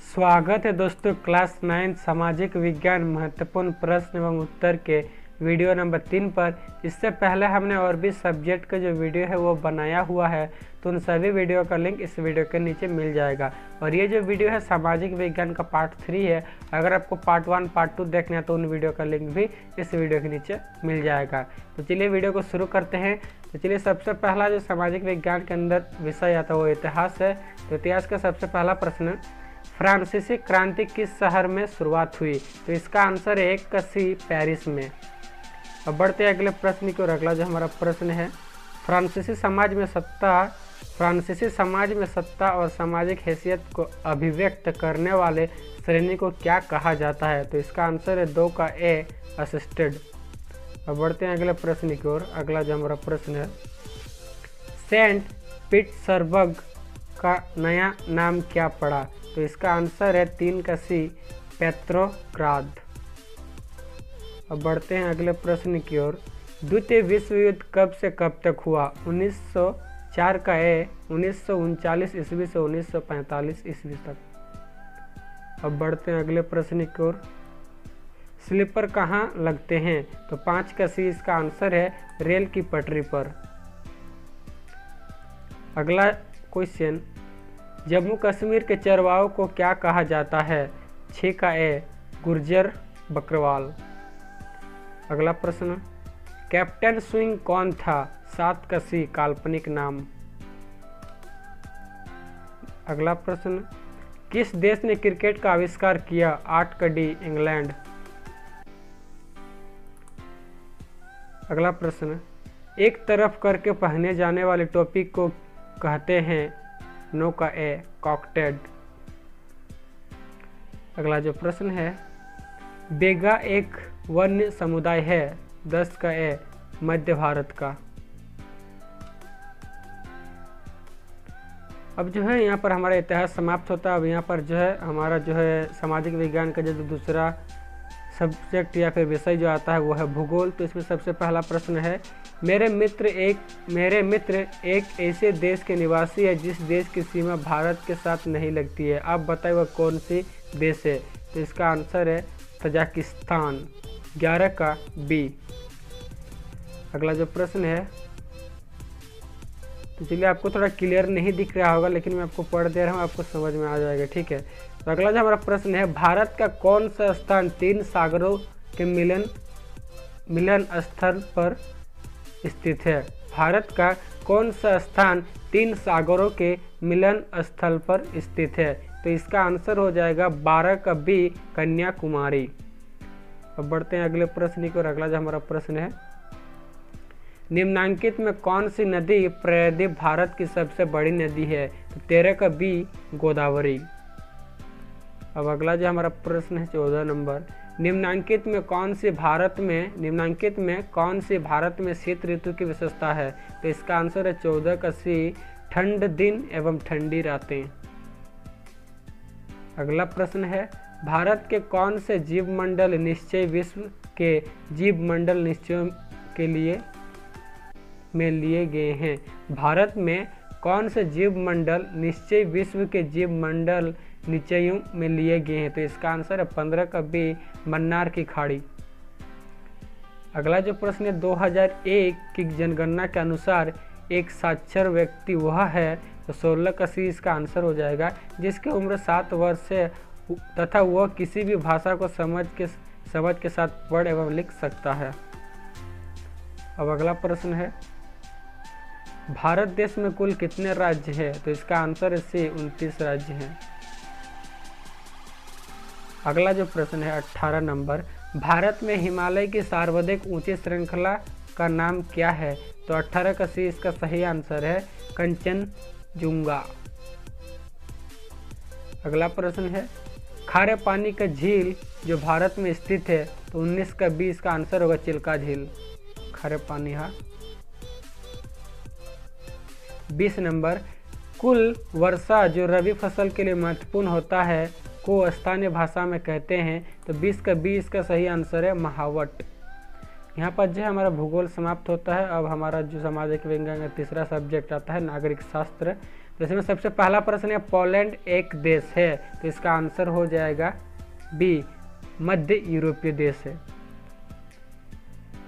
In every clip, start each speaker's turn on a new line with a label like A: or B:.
A: स्वागत है दोस्तों क्लास 9 सामाजिक विज्ञान महत्वपूर्ण प्रश्न एवं उत्तर के वीडियो नंबर 3 पर। इससे पहले हमने और भी सब्जेक्ट का जो वीडियो है वो बनाया हुआ है, तो उन सभी वीडियो का लिंक इस वीडियो के नीचे मिल जाएगा। और ये जो वीडियो है सामाजिक विज्ञान का पार्ट 3 है। अगर आपको पार्ट 1 पार्ट 2 देखना है तो उन वीडियो का लिंक भी इस वीडियो के नीचे मिल जाएगा। तो चलिए वीडियो को शुरू करते हैं। तो चलिए सबसे पहला जो सामाजिक विज्ञान के अंदर विषय आता है वो इतिहास है। तो इतिहास का सबसे पहला प्रश्न, फ्रांसीसी क्रांति किस शहर में शुरुआत हुई? तो इसका आंसर है 81 पेरिस में। अब बढ़ते हैं अगले प्रश्न की ओर। अगला जो हमारा प्रश्न है, फ्रांसीसी समाज में सत्ता और सामाजिक हैसियत को अभिव्यक्त करने वाले श्रेणी को क्या कहा जाता है? तो इसका आंसर है 2 का ए, असिस्टेड। अब बढ़ते हैं अगले प्रश्न की ओर। अगला जो हमारा प्रश्न है, सेंट पीटर्सबर्ग का नया नाम क्या पड़ा? तो इसका आंसर है 3 का सी, पेट्रोग्राद। अब बढ़ते हैं अगले प्रश्न की ओर। द्वितीय विश्व युद्ध कब से कब तक हुआ? 1904 का ए, 1939 ईस्वी से 1945 ईस्वी तक। अब बढ़ते हैं अगले प्रश्न की ओर। स्लीपर कहाँ लगते हैं? तो 5 का सी इसका आंसर है, रेल की पटरी पर। अगला क्वेश्चन, जम्मू कश्मीर के चरवाहों को क्या कहा जाता है? 6 का ए, गुर्जर बकरवाल। अगला प्रश्न, कैप्टन स्विंग कौन था? 7 का सी, काल्पनिक नाम। अगला प्रश्न, किस देश ने क्रिकेट का आविष्कार किया? 8 का डी, इंग्लैंड। अगला प्रश्न, एक तरफ करके पहने जाने वाली टोपी को कहते हैं? 9 का ए, कॉकटेड। अगला जो प्रश्न है, बेगा एक वन्य समुदाय है? 10 का ए, मध्य भारत का। अब जो है यहाँ पर हमारा इतिहास समाप्त होता है। अब यहाँ पर जो है हमारा जो है सामाजिक विज्ञान का जो दूसरा सब्जेक्ट या फिर विषय जो आता है वो है भूगोल। तो इसमें सबसे पहला प्रश्न है, मेरे मित्र एक ऐसे देश के निवासी है जिस देश की सीमा भारत के साथ नहीं लगती है। आप बताइए वह कौन सी देश है? तो इसका आंसर है तजाकिस्तान। 11 का बी। अगला जो प्रश्न है, तो चलिए आपको थोड़ा क्लियर नहीं दिख रहा होगा लेकिन मैं आपको पढ़ दे रहा हूँ, आपको समझ में आ जाएगा, ठीक है। तो अगला जो हमारा प्रश्न है, भारत का कौन सा स्थान 3 सागरों के मिलन स्थल पर स्थित है? भारत का कौन सा स्थान 3 सागरों के मिलन स्थल पर स्थित है? तो इसका आंसर हो जाएगा 12 का बी, कन्याकुमारी। अब बढ़ते हैं अगले प्रश्न की ओर। अगला जो हमारा प्रश्न है, निम्नांकित में कौन सी नदी प्रायद्वीप भारत की सबसे बड़ी नदी है? तो 13 का बी, गोदावरी। अब अगला जो हमारा प्रश्न है 14 नंबर, निम्नांकित में कौन सी भारत में शीत ऋतु की विशेषता है? तो इसका आंसर है 14 का सी, ठंड दिन एवं ठंडी रातें। अगला प्रश्न है, भारत के कौन से जीवमंडल निश्चय विश्व के जीवमंडल निश्चयों के लिए में लिए गए हैं? भारत में कौन से जीवमंडल निश्चय विश्व के जीवमंडल निश्चयों में लिए गए हैं? तो इसका आंसर है 15 का बी, मन्नार की खाड़ी। अगला जो प्रश्न है, 2001 की जनगणना के अनुसार एक साक्षर व्यक्ति वह है? तो 16 का सी इसका आंसर हो जाएगा, जिसकी उम्र 7 वर्ष है तथा वह किसी भी भाषा को समझ के साथ पढ़ एवं लिख सकता है। अब अगला प्रश्न है, भारत देश में कुल कितने राज्य हैं? तो इसका आंसर है सी, 29 राज्य हैं। अगला जो प्रश्न है 18 नंबर, भारत में हिमालय की सर्वाधिक ऊंची श्रृंखला का नाम क्या है? तो 18 का सी इसका सही आंसर है, कंचनजुंगा। अगला प्रश्न है, खारे पानी का झील जो भारत में स्थित है? तो 19 का बी इसका आंसर होगा, चिल्का झील। खारे पानी। हाँ। 20 नंबर, कुल वर्षा जो रबी फसल के लिए महत्वपूर्ण होता है को स्थानीय भाषा में कहते हैं? तो 20 का बी इसका सही आंसर है, महावट। यहाँ पर जो हमारा भूगोल समाप्त होता है। अब हमारा जो सामाजिक विज्ञान का तीसरा सब्जेक्ट आता है नागरिक शास्त्र। तो इसमें सबसे पहला प्रश्न है पोलैंड एक देश है, तो इसका आंसर हो जाएगा बी, मध्य यूरोपीय देश है।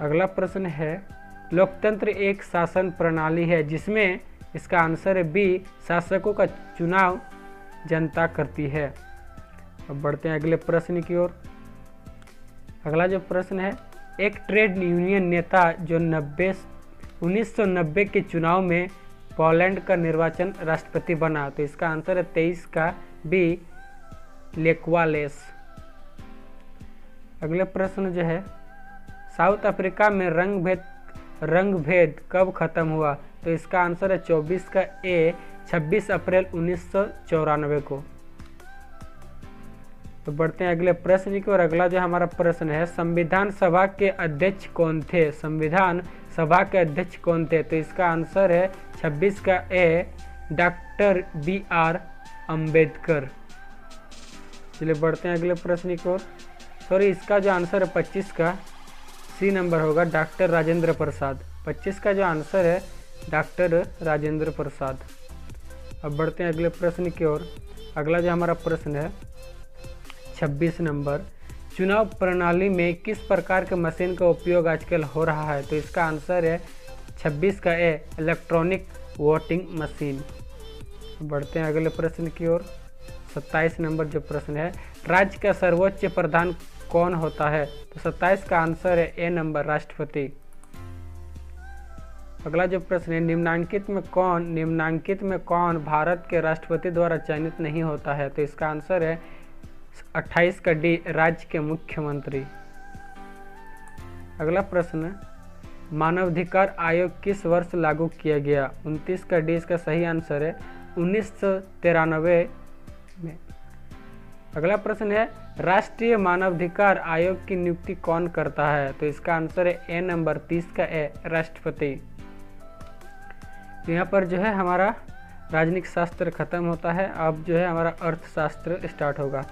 A: अगला प्रश्न है लोकतंत्र एक शासन प्रणाली है जिसमें, इसका आंसर है बी, शासकों का चुनाव जनता करती है। अब बढ़ते हैं अगले प्रश्न की ओर। अगला जो प्रश्न है, एक ट्रेड यूनियन नेता जो 1990 के चुनाव में पोलैंड का निर्वाचन राष्ट्रपति बना, तो इसका आंसर है 23 का बी, लेक वालेस। अगले प्रश्न जो है, साउथ अफ्रीका में रंग भेद कब खत्म हुआ, तो इसका आंसर है 24 का ए, 26 अप्रैल 1994 को। तो बढ़ते हैं अगले प्रश्न की ओर। अगला जो हमारा प्रश्न है, संविधान सभा के अध्यक्ष कौन थे, संविधान सभा के अध्यक्ष कौन थे, तो इसका आंसर है 26 का ए, डॉक्टर BR अम्बेडकर। चलिए बढ़ते हैं अगले प्रश्न की ओर। सॉरी, इसका जो आंसर है 25 का सी नंबर होगा, डॉक्टर राजेंद्र प्रसाद। 25 का जो आंसर है डॉक्टर राजेंद्र प्रसाद। अब बढ़ते हैं अगले प्रश्न की ओर। अगला जो हमारा प्रश्न है 26 नंबर, चुनाव प्रणाली में किस प्रकार के मशीन का उपयोग आजकल हो रहा है, तो इसका आंसर है 26 का ए, इलेक्ट्रॉनिक वोटिंग मशीन। बढ़ते हैं अगले प्रश्न की ओर। 27 नंबर जो प्रश्न है, राज्य का सर्वोच्च प्रधान कौन होता है, तो 27 का आंसर है ए नंबर, राष्ट्रपति। अगला जो प्रश्न है, निम्नांकित में कौन भारत के राष्ट्रपति द्वारा चयनित नहीं होता है, तो इसका आंसर है 28 का डी, राज्य के मुख्यमंत्री। अगला प्रश्न, मानवाधिकार आयोग किस वर्ष लागू किया गया, 29 का डी, इसका सही आंसर है 1993 में। अगला प्रश्न है, राष्ट्रीय मानवाधिकार आयोग की नियुक्ति कौन करता है, तो इसका आंसर है ए नंबर, 30 का ए, राष्ट्रपति। तो यहाँ पर जो है हमारा राजनीतिक शास्त्र खत्म होता है, अब जो है हमारा अर्थशास्त्र स्टार्ट होगा।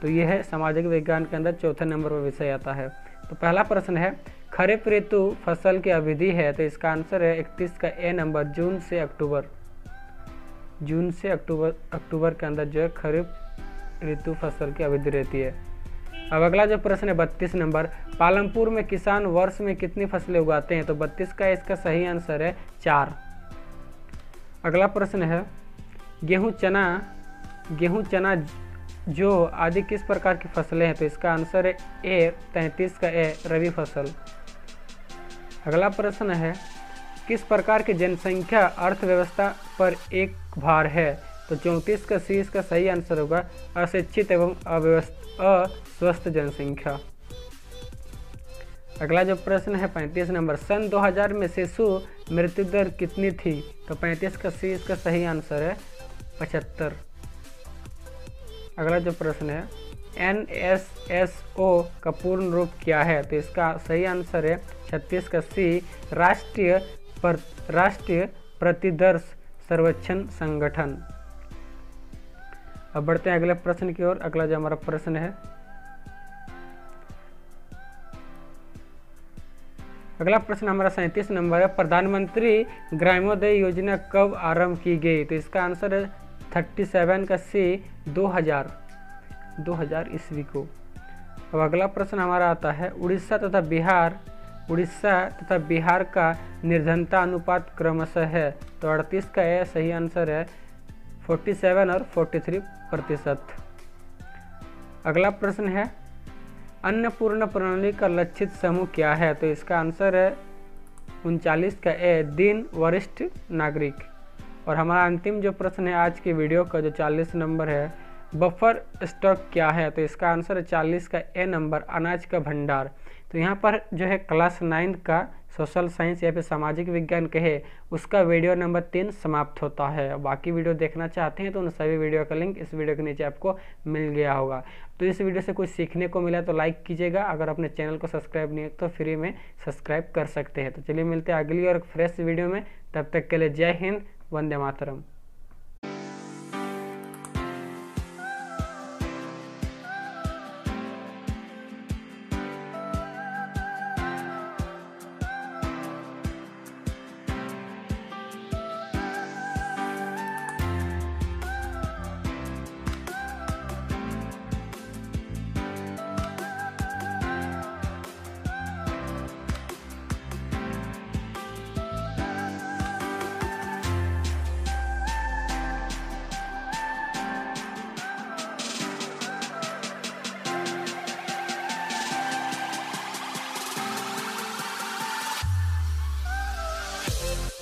A: तो ये है सामाजिक विज्ञान के अंदर चौथे नंबर पर विषय आता है। तो पहला प्रश्न है, खरीफ ऋतु फसल की अवधि है, तो इसका आंसर है 31 का ए नंबर, जून से अक्टूबर के अंदर जो है खरीफ ऋतु फसल की अवधि रहती है। अब अगला जो प्रश्न है 32 नंबर, पालमपुर में किसान वर्ष में कितनी फसलें उगाते हैं, तो 32 का इसका सही आंसर है 4। अगला प्रश्न है, गेहूं चना जो आदि किस प्रकार की फसलें हैं, तो इसका आंसर है ए, 33 का ए, रबी फसल। अगला प्रश्न है, किस प्रकार की जनसंख्या अर्थव्यवस्था पर एक भार है, तो 34 का सी, इसका सही आंसर होगा अशिक्षित एवं अस्वस्थ जनसंख्या। अगला जो प्रश्न है 35 नंबर, सन 2000 में शिशु मृत्यु दर कितनी थी, तो 35 का सी, इसका सही आंसर है 75। अगला जो प्रश्न है, NSSO का पूर्ण रूप क्या है, तो इसका सही आंसर है 36 का सी, राष्ट्रीय प्रतिदर्श सर्वेक्षण संगठन। अब बढ़ते हैं अगले प्रश्न की ओर। अगला जो हमारा प्रश्न है, अगला प्रश्न हमारा 37 नंबर है, प्रधानमंत्री ग्रामोदय योजना कब आरंभ की गई, तो इसका आंसर है 37 का सी, 2000 ईस्वी को। अब अगला प्रश्न हमारा आता है, उड़ीसा तथा बिहार का निर्धनता अनुपात क्रमशः है, तो 38 का यह सही आंसर है 47 और 43%। अगला प्रश्न है, अन्नपूर्णा प्रणाली का लक्षित समूह क्या है, तो इसका आंसर है 39 का ए, दीन वरिष्ठ नागरिक। और हमारा अंतिम जो प्रश्न है आज की वीडियो का, जो 40 नंबर है, बफर स्टॉक क्या है, तो इसका आंसर है 40 का ए नंबर, अनाज का भंडार। तो यहाँ पर जो है क्लास 9 का सोशल साइंस या फिर सामाजिक विज्ञान कहे उसका वीडियो नंबर 3 समाप्त होता है। बाकी वीडियो देखना चाहते हैं तो उन सभी वीडियो का लिंक इस वीडियो के नीचे आपको मिल गया होगा। तो इस वीडियो से कुछ सीखने को मिला तो लाइक कीजिएगा, अगर अपने चैनल को सब्सक्राइब नहीं है तो फ्री में सब्सक्राइब कर सकते हैं। तो चलिए मिलते हैं अगली और फ्रेश वीडियो में, तब तक के लिए जय हिंद, वंदे मातरम।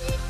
B: है।